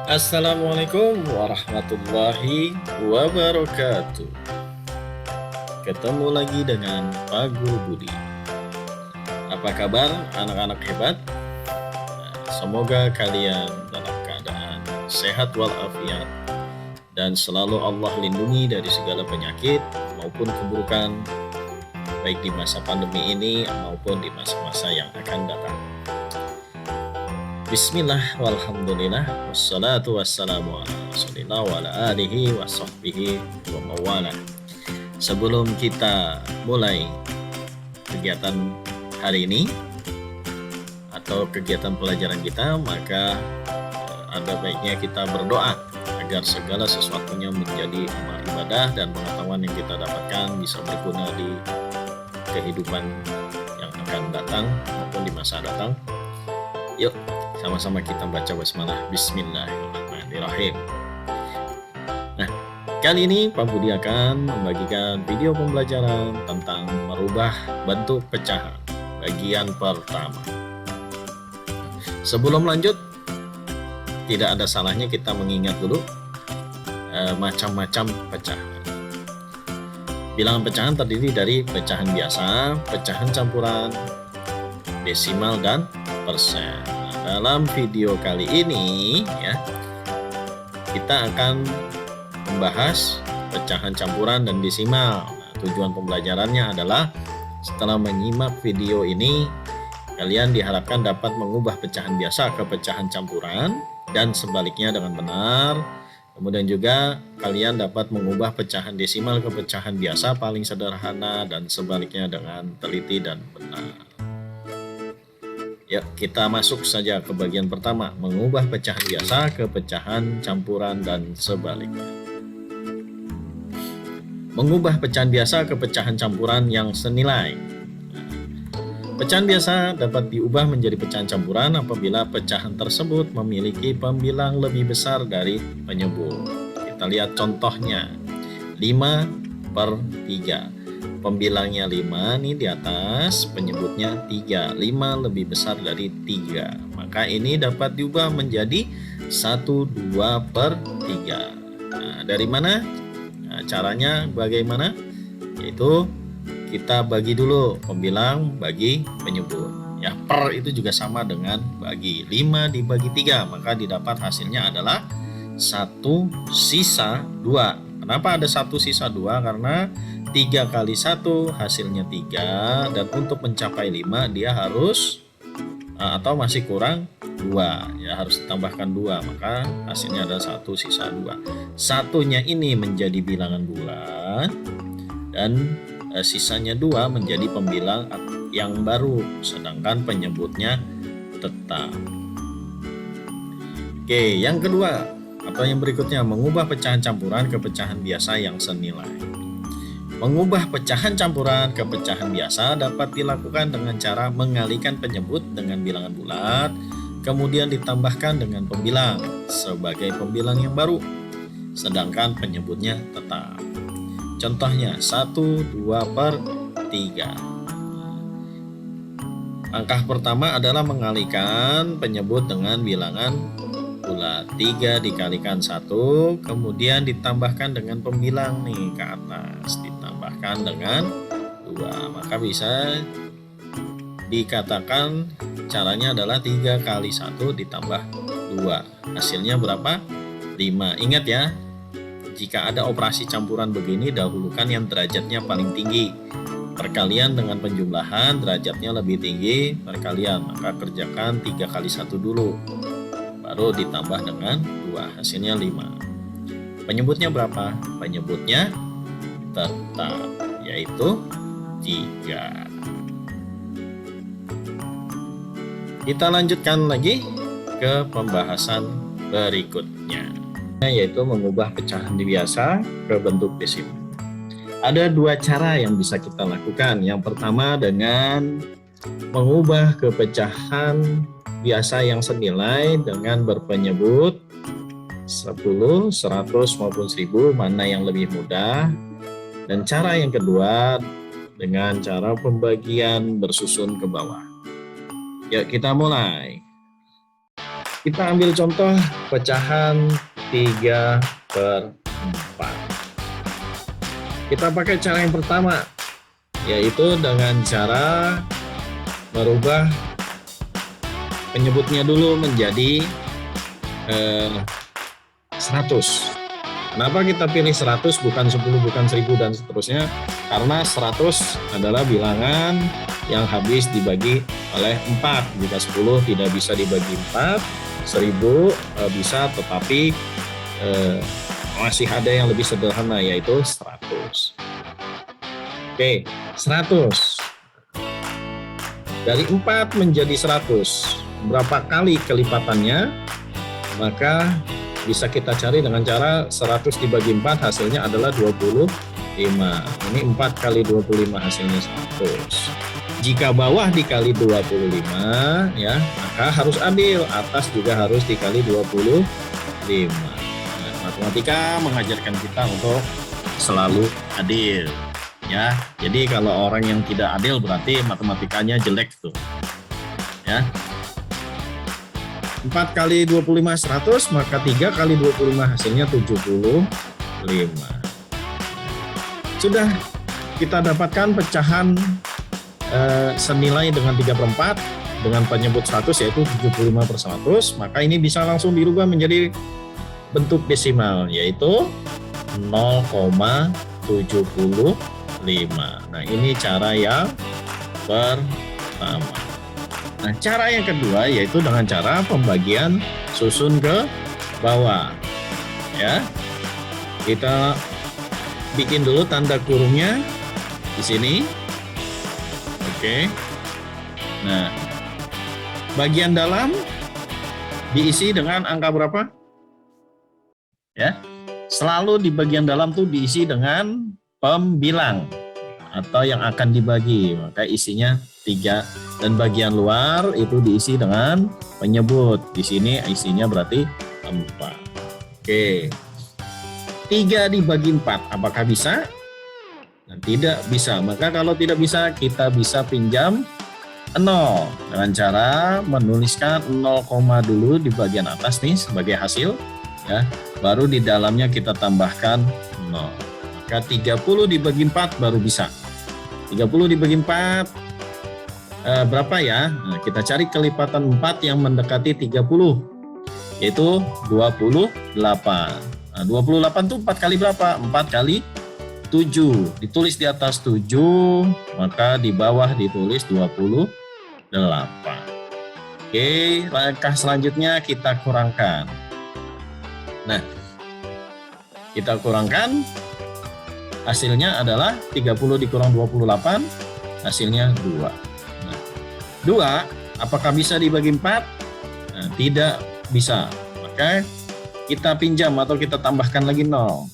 Assalamualaikum warahmatullahi wabarakatuh. Ketemu lagi dengan Pak Guru Budi. Apa kabar anak-anak hebat? Semoga kalian dalam keadaan sehat walafiat dan selalu Allah lindungi dari segala penyakit maupun keburukan, baik di masa pandemi ini maupun di masa-masa yang akan datang. Bismillah walhamdulillah wassalatu wassalamu ala rasulillah wa ala alihi wa sahbihi wa mawala. Sebelum kita mulai kegiatan hari ini atau kegiatan pelajaran kita, maka ada baiknya kita berdoa agar segala sesuatunya menjadi amal ibadah dan pengetahuan yang kita dapatkan bisa berguna di kehidupan yang akan datang maupun di masa datang. Yuk, sama-sama kita baca basmalah. Bismillahirrahmanirrahim. Nah, kali ini Pak Budi akan membagikan video pembelajaran tentang merubah bentuk pecahan bagian pertama. Sebelum lanjut, tidak ada salahnya kita mengingat dulu macam-macam pecahan. Bilangan pecahan terdiri dari pecahan biasa, pecahan campuran, desimal, dan persen. Nah, dalam video kali ini ya, kita akan membahas pecahan campuran dan desimal. Nah, tujuan pembelajarannya adalah setelah menyimak video ini, kalian diharapkan dapat mengubah pecahan biasa ke pecahan campuran dan sebaliknya dengan benar. Kemudian juga kalian dapat mengubah pecahan desimal ke pecahan biasa paling sederhana dan sebaliknya dengan teliti dan benar. Ya, kita masuk saja ke bagian pertama, mengubah pecahan biasa ke pecahan campuran dan sebaliknya. Mengubah pecahan biasa ke pecahan campuran yang senilai. Pecahan biasa dapat diubah menjadi pecahan campuran apabila pecahan tersebut memiliki pembilang lebih besar dari penyebut. Kita lihat contohnya, 5/3. Pembilangnya 5 nih di atas, penyebutnya 3. 5 lebih besar dari 3. Maka ini dapat diubah menjadi 1/2/3. Nah, dari mana? Nah, caranya bagaimana? Yaitu kita bagi dulu pembilang bagi penyebut. Ya, per itu juga sama dengan bagi. 5 dibagi 3, maka didapat hasilnya adalah 1 sisa 2. Kenapa ada 1 sisa 2? Karena 3 kali 1 hasilnya 3, dan untuk mencapai 5 dia harus atau masih kurang 2, ya harus ditambahkan 2, maka hasilnya adalah 1 sisa 2. Satunya ini menjadi bilangan bulat dan sisanya 2 menjadi pembilang yang baru, sedangkan penyebutnya tetap. Oke, yang kedua atau yang berikutnya, mengubah pecahan campuran ke pecahan biasa yang senilai. Mengubah pecahan campuran ke pecahan biasa dapat dilakukan dengan cara mengalihkan penyebut dengan bilangan bulat, kemudian ditambahkan dengan pembilang sebagai pembilang yang baru, sedangkan penyebutnya tetap. Contohnya 1/2/3. Langkah pertama adalah mengalihkan penyebut dengan bilangan bulat. 3 dikalikan 1, kemudian ditambahkan dengan pembilang nih ke atas, ditambahkan dengan 2. Maka bisa dikatakan caranya adalah 3 kali 1 ditambah 2. Hasilnya berapa? 5. Ingat ya, jika ada operasi campuran begini, dahulukan yang derajatnya paling tinggi. Perkalian dengan penjumlahan derajatnya lebih tinggi perkalian, maka kerjakan 3 kali 1 dulu, baru ditambah dengan 2, hasilnya 5. Penyebutnya berapa? Penyebutnya tetap, yaitu 3. Kita lanjutkan lagi ke pembahasan berikutnya, yaitu mengubah pecahan biasa ke bentuk desimal. Ada 2 cara yang bisa kita lakukan. Yang pertama dengan mengubah ke pecahan biasa yang senilai dengan berpenyebut 10, 100 maupun 10, mana yang lebih mudah. Dan cara yang kedua dengan cara pembagian bersusun ke bawah. Yuk kita mulai. Kita ambil contoh pecahan 3/4. Kita pakai cara yang pertama, yaitu dengan cara merubah penyebutnya dulu menjadi 100. Kenapa kita pilih 100 bukan 10, bukan 1000 dan seterusnya? Karena 100 adalah bilangan yang habis dibagi oleh 4. Jika 10 tidak bisa dibagi 4, 1000 bisa, tetapi masih ada yang lebih sederhana, yaitu 100. Oke, 100. Dari 4 menjadi 100. Berapa kali kelipatannya? Maka bisa kita cari dengan cara 100 dibagi 4, hasilnya adalah 25. Ini 4 kali 25 hasilnya 100. Jika bawah dikali 25 ya, maka harus adil, atas juga harus dikali 25. Nah, matematika mengajarkan kita untuk selalu adil ya. Jadi kalau orang yang tidak adil berarti matematikanya jelek tuh. Ya. 4 kali 25 100, maka 3 kali 25 hasilnya 75. Sudah kita dapatkan pecahan senilai dengan 3/4 dengan penyebut 100, yaitu 75/100, maka ini bisa langsung dirubah menjadi bentuk desimal, yaitu 0,75. Nah, ini cara yang pertama. Nah, cara yang kedua yaitu dengan cara pembagian susun ke bawah. Ya. Kita bikin dulu tanda kurungnya di sini. Oke. Nah, bagian dalam diisi dengan angka berapa? Ya. Selalu di bagian dalam tuh diisi dengan pembilang atau yang akan dibagi, maka isinya 3, dan bagian luar itu diisi dengan penyebut. Di sini isinya berarti 4. Oke. 3 dibagi 4, apakah bisa? Nah, tidak bisa. Maka kalau tidak bisa, kita bisa pinjam 0 dengan cara menuliskan 0, dulu di bagian atas nih sebagai hasil ya. Baru di dalamnya kita tambahkan 0. Maka 30 dibagi 4 baru bisa. 30 dibagi 4 berapa ya? Nah, kita cari kelipatan 4 yang mendekati 30, yaitu 28. Nah, 28 itu 4 kali berapa? 4 kali 7. Ditulis di atas 7, maka di bawah ditulis 28. Oke, langkah selanjutnya kita kurangkan. Nah, kita kurangkan, hasilnya adalah 30 dikurang 28, hasilnya 2. Nah, 2 apakah bisa dibagi 4? Nah, tidak bisa. Maka kita pinjam atau kita tambahkan lagi 0.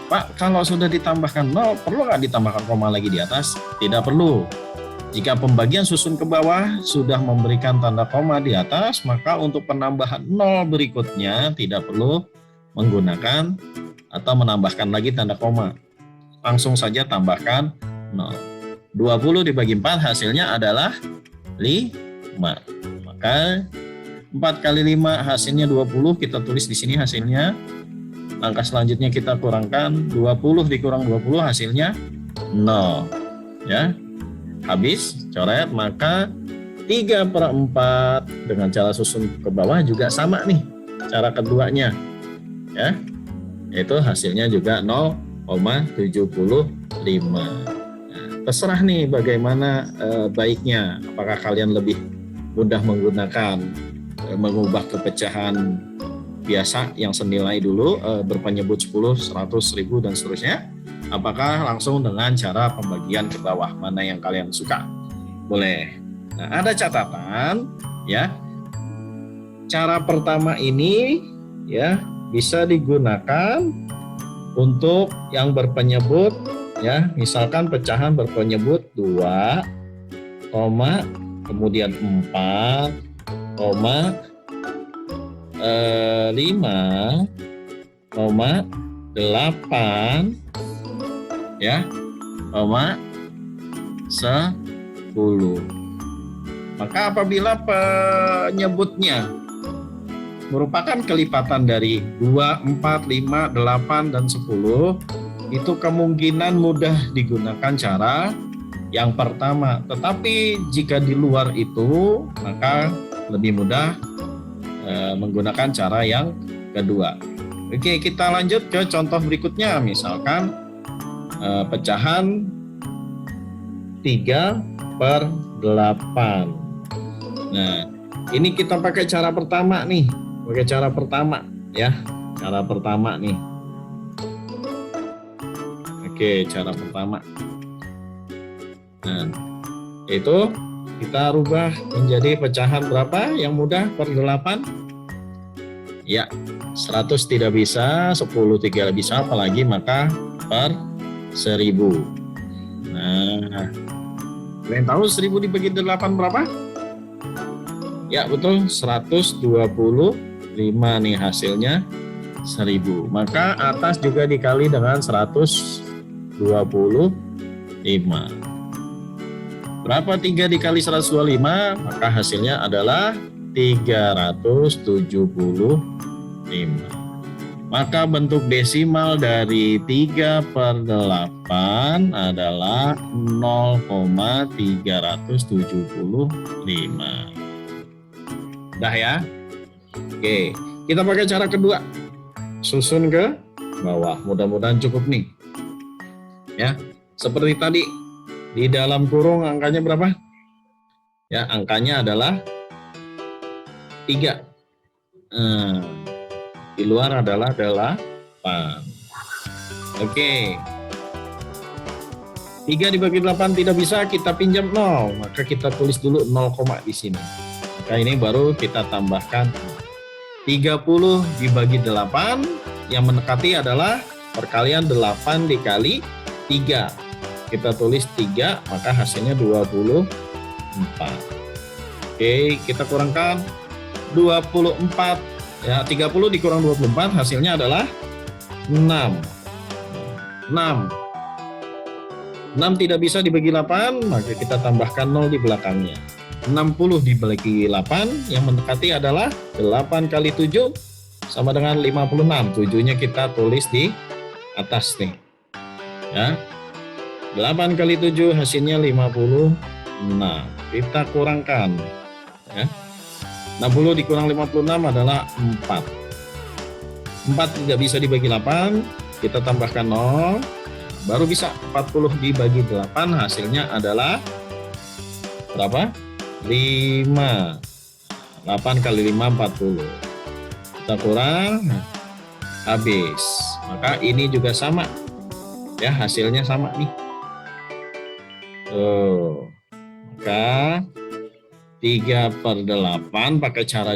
Pak, kalau sudah ditambahkan 0, perlu nggak ditambahkan koma lagi di atas? Tidak perlu. Jika pembagian susun ke bawah sudah memberikan tanda koma di atas, maka untuk penambahan 0 berikutnya tidak perlu menggunakan atau menambahkan lagi tanda koma. Langsung saja tambahkan 0. 20 dibagi 4 hasilnya adalah 5. Maka 4 kali 5 hasilnya 20, kita tulis di sini hasilnya. Langkah selanjutnya kita kurangkan, 20 dikurang 20 hasilnya 0. Ya. Habis coret, maka 3/4 dengan cara susun ke bawah juga sama nih cara keduanya. Ya. Yaitu hasilnya juga 0,75. Nah, terserah nih bagaimana baiknya. Apakah kalian lebih mudah menggunakan mengubah kepecahan biasa yang senilai dulu berpenyebut 10, 100, 1000 dan seterusnya, apakah langsung dengan cara pembagian ke bawah, mana yang kalian suka? Boleh. Nah, ada catatan ya. Cara pertama ini ya bisa digunakan untuk yang berpenyebut ya, misalkan pecahan berpenyebut 2, kemudian 4, 5,8 ya, 10. Maka apabila penyebutnya merupakan kelipatan dari 2, 4, 5, 8, dan 10, itu kemungkinan mudah digunakan cara yang pertama. Tetapi jika di luar itu, maka lebih mudah menggunakan cara yang kedua. Oke, kita lanjut ke contoh berikutnya. Misalkan pecahan 3/8. Nah, ini kita pakai cara pertama nih. Pakai cara pertama ya. Cara pertama nih. Oke, cara pertama. Nah, itu kita rubah menjadi pecahan berapa yang mudah per 8? Ya, 100 tidak bisa, 10 tidak bisa, apalagi maka per 1000. Nah, kalian tahu 1000 dibagi 8 berapa? Ya, betul, 125 nih hasilnya 1000. Maka atas juga dikali dengan 125. Berapa 3 dikali 125? Maka hasilnya adalah 375. Maka bentuk desimal dari 3/8 adalah 0,375. Udah ya? Oke, kita pakai cara kedua. Susun ke bawah. Mudah-mudahan cukup nih. Ya, seperti tadi. Di dalam kurung angkanya berapa? Ya, angkanya adalah 3. Di luar adalah 8. Oke. 3 dibagi 8 tidak bisa, kita pinjam 0. Maka kita tulis dulu 0, di sini. Maka ini baru kita tambahkan 30 dibagi 8. Yang mendekati adalah perkalian 8 dikali 3. Kita tulis 3, maka hasilnya 24. Oke, kita kurangkan 24. Ya, 30 dikurang 24 hasilnya adalah 6. 6 tidak bisa dibagi 8, maka kita tambahkan 0 di belakangnya. 60 dibagi 8, yang mendekati adalah 8 kali 7 sama dengan 56. 7-nya kita tulis di atas nih. Ya. 8 kali 7 hasilnya 56. Kita kurangkan ya. 60 dikurang 56 adalah 4. 4 tidak bisa dibagi 8, kita tambahkan 0, baru bisa 40 dibagi 8, hasilnya adalah berapa? 5. 8 kali 5 40. Kita kurang, habis. Maka ini juga sama. Ya, hasilnya sama nih. Maka 3/8 pakai cara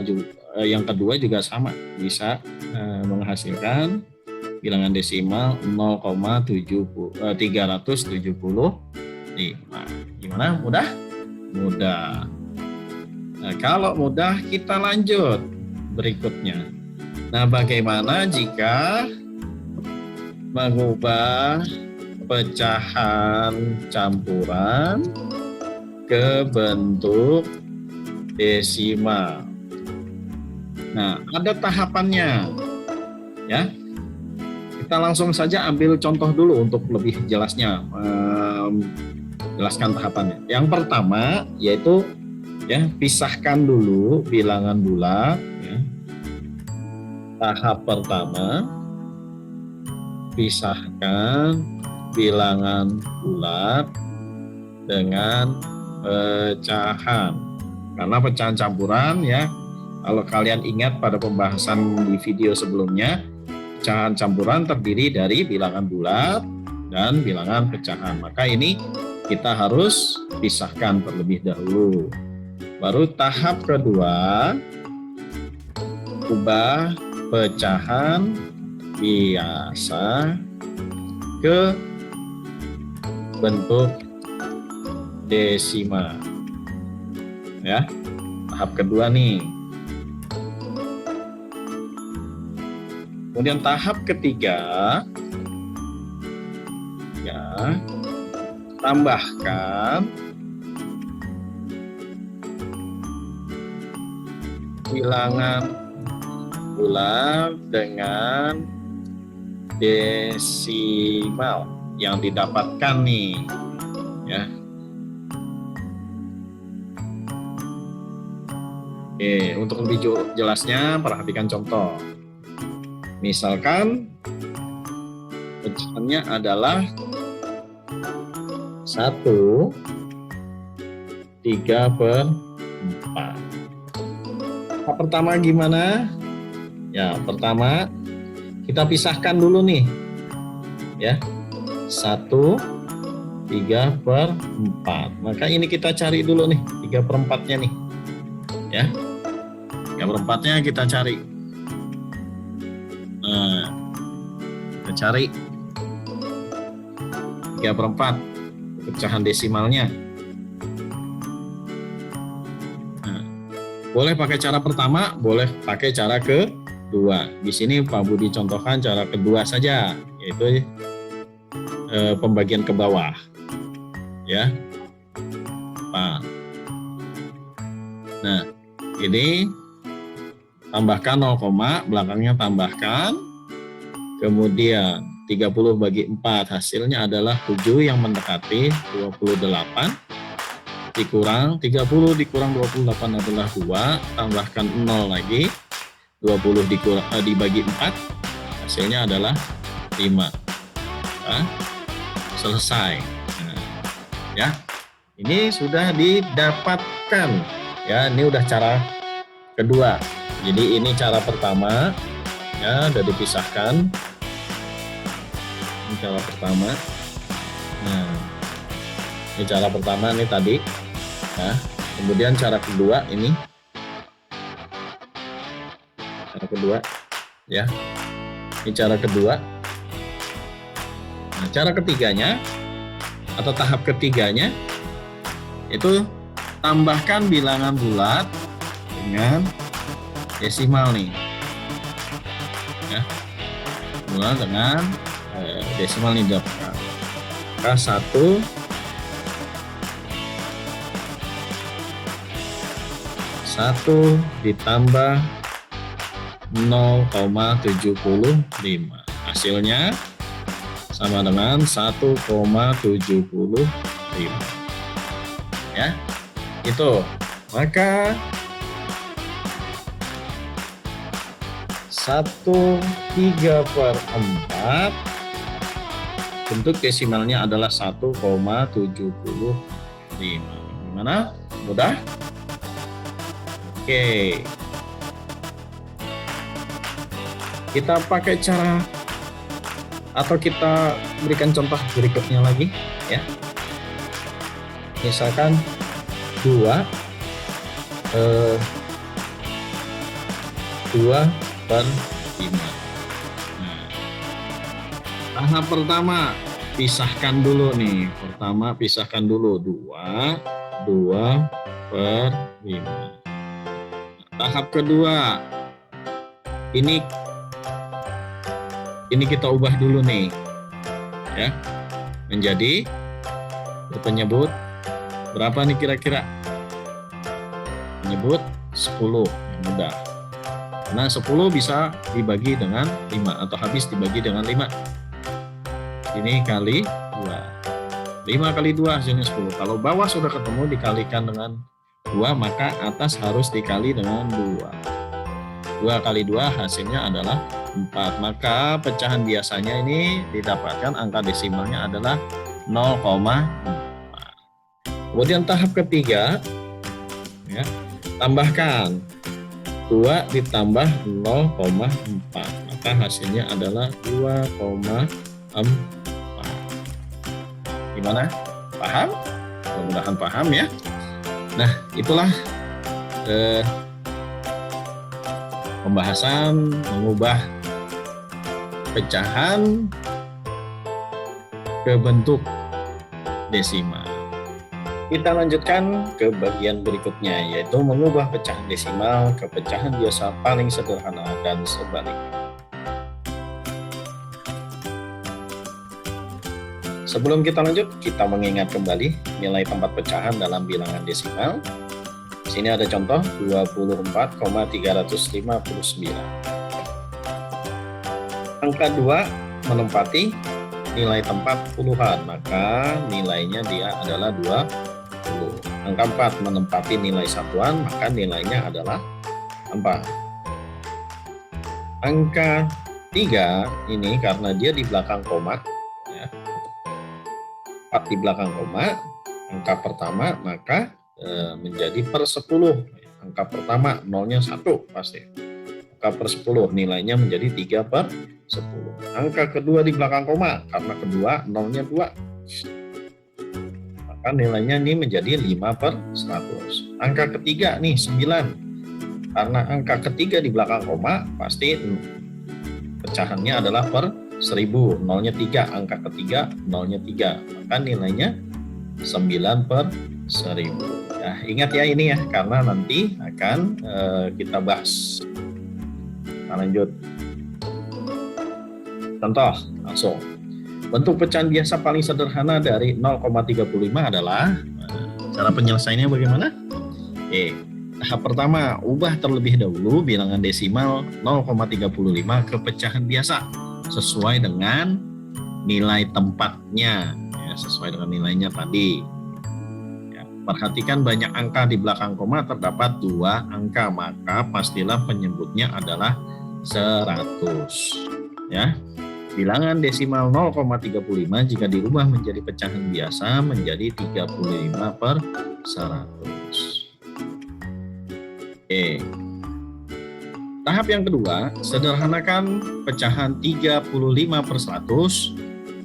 yang kedua juga sama, bisa menghasilkan bilangan desimal 0,375. Gimana? Mudah? Mudah. Nah, kalau mudah kita lanjut berikutnya. Nah, bagaimana jika mengubah pecahan campuran ke bentuk desimal? Nah, ada tahapannya ya. Kita langsung saja ambil contoh dulu untuk lebih jelasnya jelaskan tahapannya. Yang pertama yaitu ya, pisahkan dulu bilangan bulat ya. Tahap pertama, pisahkan bilangan bulat dengan pecahan. Karena pecahan campuran ya, kalau kalian ingat pada pembahasan di video sebelumnya, pecahan campuran terdiri dari bilangan bulat dan bilangan pecahan. Maka ini kita harus pisahkan terlebih dahulu. Baru tahap kedua, ubah pecahan biasa ke bentuk desimal ya. Tahap kedua nih. Kemudian tahap ketiga ya, tambahkan bilangan bulat dengan desimal yang didapatkan nih, ya. Oke, untuk lebih jelasnya perhatikan contoh. Misalkan pecahannya adalah 1/3/4. Pertama gimana? Ya, pertama kita pisahkan dulu nih, ya. 1/3/4. Maka ini kita cari dulu nih 3/4-nya nih, ya. 3/4-nya kita cari. Nah, kita cari 3/4 pecahan desimalnya. Nah, boleh pakai cara pertama, boleh pakai cara kedua. Di sini Pak Budi contohkan cara kedua saja, yaitu pembagian ke bawah, ya. Nah, ini tambahkan 0, belakangnya tambahkan, kemudian 30 bagi 4 hasilnya adalah 7 yang mendekati 28, dikurang 30 dikurang 28 adalah 2, tambahkan 0 lagi, 20 dibagi 4 hasilnya adalah 5. Nah, selesai. Nah, ya, ini sudah didapatkan, ya. Ini udah cara kedua. Jadi ini cara pertama, ya, udah dipisahkan. Ini cara pertama. Nah, ini cara pertama nih tadi. Nah, kemudian cara kedua ini. Cara kedua, ya. Ini cara kedua. Nah, cara ketiganya atau tahap ketiganya itu tambahkan bilangan bulat dengan desimal nih, ya. Bulat dengan desimal nih dapatkan. Maka 1 ditambah 0,75 hasilnya sama dengan 1,75, ya. Itu maka 1/3/4 bentuk desimalnya adalah 1,75. Gimana? Mudah? Oke. Kita pakai cara atau kita berikan contoh berikutnya lagi, ya. Misalkan 2/5. Nah, tahap pertama pisahkan dulu nih. Pertama pisahkan dulu 2/5. Tahap kedua ini kita ubah dulu nih, ya, menjadi penyebut berapa nih kira-kira? Menyebut 10, yang mudah. Nah, 10 bisa dibagi dengan 5 atau habis dibagi dengan 5. Ini kali 2. 5 kali 2 hasilnya 10. Kalau bawah sudah ketemu dikalikan dengan 2, maka atas harus dikali dengan 2. 2 kali 2 hasilnya adalah 4. Maka pecahan biasanya ini didapatkan angka desimalnya adalah 0,4. Kemudian tahap ketiga, ya, tambahkan 2 ditambah 0,4, maka hasilnya adalah 2,4. Gimana? Paham? Mudah-mudahan paham, ya. Nah, itulah pembahasan mengubah pecahan ke bentuk desimal. Kita lanjutkan ke bagian berikutnya, yaitu mengubah pecahan desimal ke pecahan biasa paling sederhana dan sebaliknya. Sebelum kita lanjut, kita mengingat kembali nilai tempat pecahan dalam bilangan desimal. Di sini ada contoh 24,359. Angka 2 menempati nilai tempat puluhan, maka nilainya dia adalah 20. Angka 4 menempati nilai satuan, maka nilainya adalah 4. Angka 3 ini karena dia di belakang koma, ya, 4 di belakang koma, angka pertama maka menjadi per 10. Angka pertama nolnya 1 pasti. Angka per 10 nilainya menjadi 3 per 10. Angka kedua di belakang koma, karena kedua nolnya 2. Maka nilainya ini menjadi 5 per 100. Angka ketiga nih 9. Karena angka ketiga di belakang koma, pasti pecahannya adalah per 1000. Nolnya 3, angka ketiga nolnya 3. Maka nilainya 9 per 1000. Ya, ingat ya ini ya, karena nanti akan kita bahas. Kita lanjut. Contoh langsung. Bentuk pecahan biasa paling sederhana dari 0,35 adalah, cara penyelesaiannya bagaimana? Tahap pertama, ubah terlebih dahulu bilangan desimal 0,35 ke pecahan biasa sesuai dengan nilai tempatnya, ya, sesuai dengan nilainya tadi. Perhatikan banyak angka di belakang koma, terdapat 2 angka, maka pastilah penyebutnya adalah 100. Ya, bilangan desimal 0,35 jika dirubah menjadi pecahan biasa menjadi 35 per 100. Tahap yang kedua, sederhanakan pecahan 35 per 100,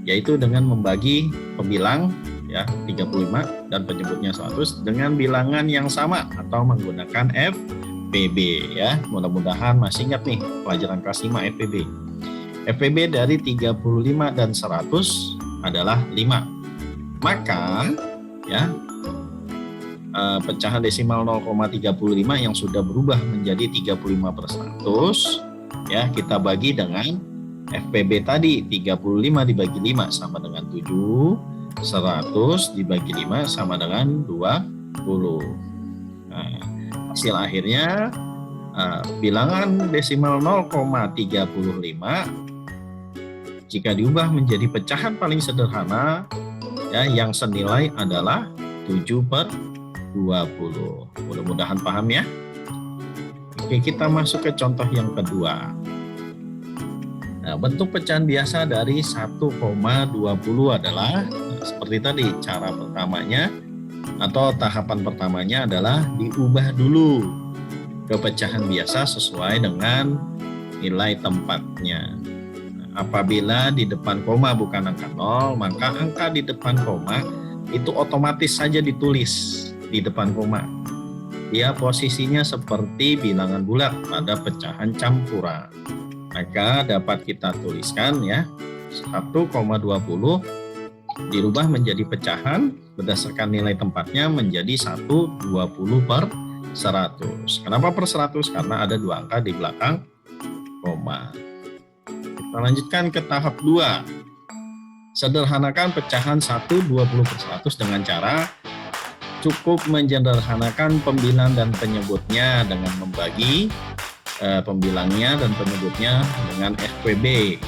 yaitu dengan membagi pembilang, ya, 35 dan penyebutnya 100 dengan bilangan yang sama atau menggunakan FPB, ya. Mudah-mudahan masih ingat nih pelajaran kelas 5 FPB. FPB dari 35 dan 100 adalah 5. Maka ya, pecahan desimal 0,35 yang sudah berubah menjadi 35 per 100, ya, kita bagi dengan FPB tadi. 35 dibagi 5 sama dengan 7. 100 dibagi 5 sama dengan 20. Nah, hasil akhirnya bilangan desimal 0,35 jika diubah menjadi pecahan paling sederhana, ya, yang senilai adalah 7 per 20. Mudah-mudahan paham ya. Oke, kita masuk ke contoh yang kedua. Nah, bentuk pecahan biasa dari 1,20 adalah seperti tadi. Cara pertamanya atau tahapan pertamanya adalah diubah dulu ke pecahan biasa sesuai dengan nilai tempatnya. Nah, apabila di depan koma bukan angka 0, maka angka di depan koma itu otomatis saja ditulis di depan koma. Dia posisinya seperti bilangan bulat pada pecahan campuran. Maka dapat kita tuliskan ya, 1,20 dirubah menjadi pecahan berdasarkan nilai tempatnya menjadi 120 per 100. Kenapa per 100? Karena ada 2 angka di belakang koma. Kita lanjutkan ke tahap 2. Sederhanakan pecahan 120 per 100 dengan cara cukup menyederhanakan pembilang dan penyebutnya dengan membagi pembilangnya dan penyebutnya dengan FPB.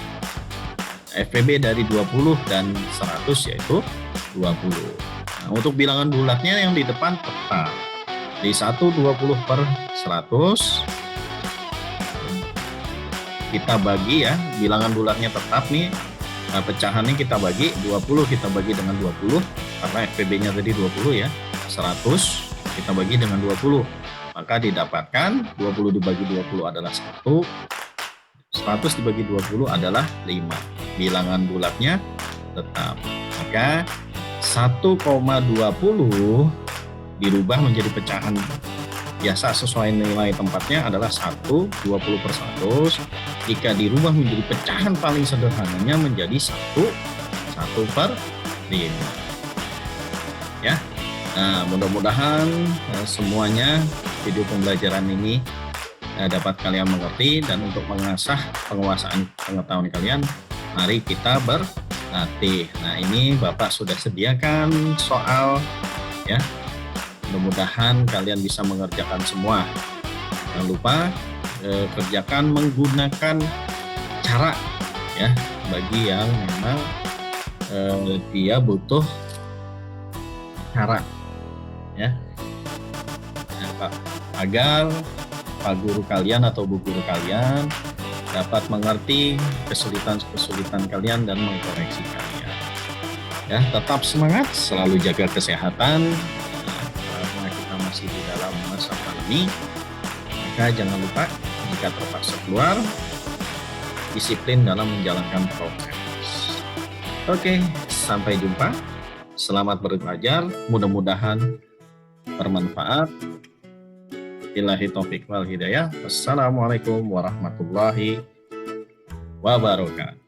FPB dari 20 dan 100 yaitu 20. Nah, untuk bilangan bulatnya yang di depan tetap di 120 per 100 kita bagi ya, bilangan bulatnya tetap nih. Nah, pecahannya kita bagi 20, kita bagi dengan 20 karena FPB-nya tadi 20 ya. 100 kita bagi dengan 20. Maka didapatkan 20 dibagi 20 adalah 1, 100 dibagi 20 adalah 5. Bilangan bulatnya tetap. Maka 1,20 dirubah menjadi pecahan biasa sesuai nilai tempatnya adalah 1, 20 per 100. Jika dirubah menjadi pecahan paling sederhananya menjadi 1 per 5. Ya. Nah, mudah-mudahan semuanya video pembelajaran ini dapat kalian mengerti, dan untuk mengasah penguasaan pengetahuan kalian, mari kita berlatih. Nah, ini Bapak sudah sediakan soal ya Mudah-mudahan kalian bisa mengerjakan semua. Jangan lupa kerjakan menggunakan cara ya, bagi yang memang dia butuh cara ya, agar Pak Guru kalian atau Bu Guru kalian dapat mengerti kesulitan-kesulitan kalian dan mengkoreksi kalian. Ya, tetap semangat, selalu jaga kesehatan karena kita masih di dalam masa pandemi. Maka jangan lupa jika terpaksa keluar, disiplin dalam menjalankan prokes. Oke, sampai jumpa. Selamat belajar, mudah-mudahan bermanfaat. Billahi taufik wal hidayah. Wassalamualaikum warahmatullahi wabarakatuh.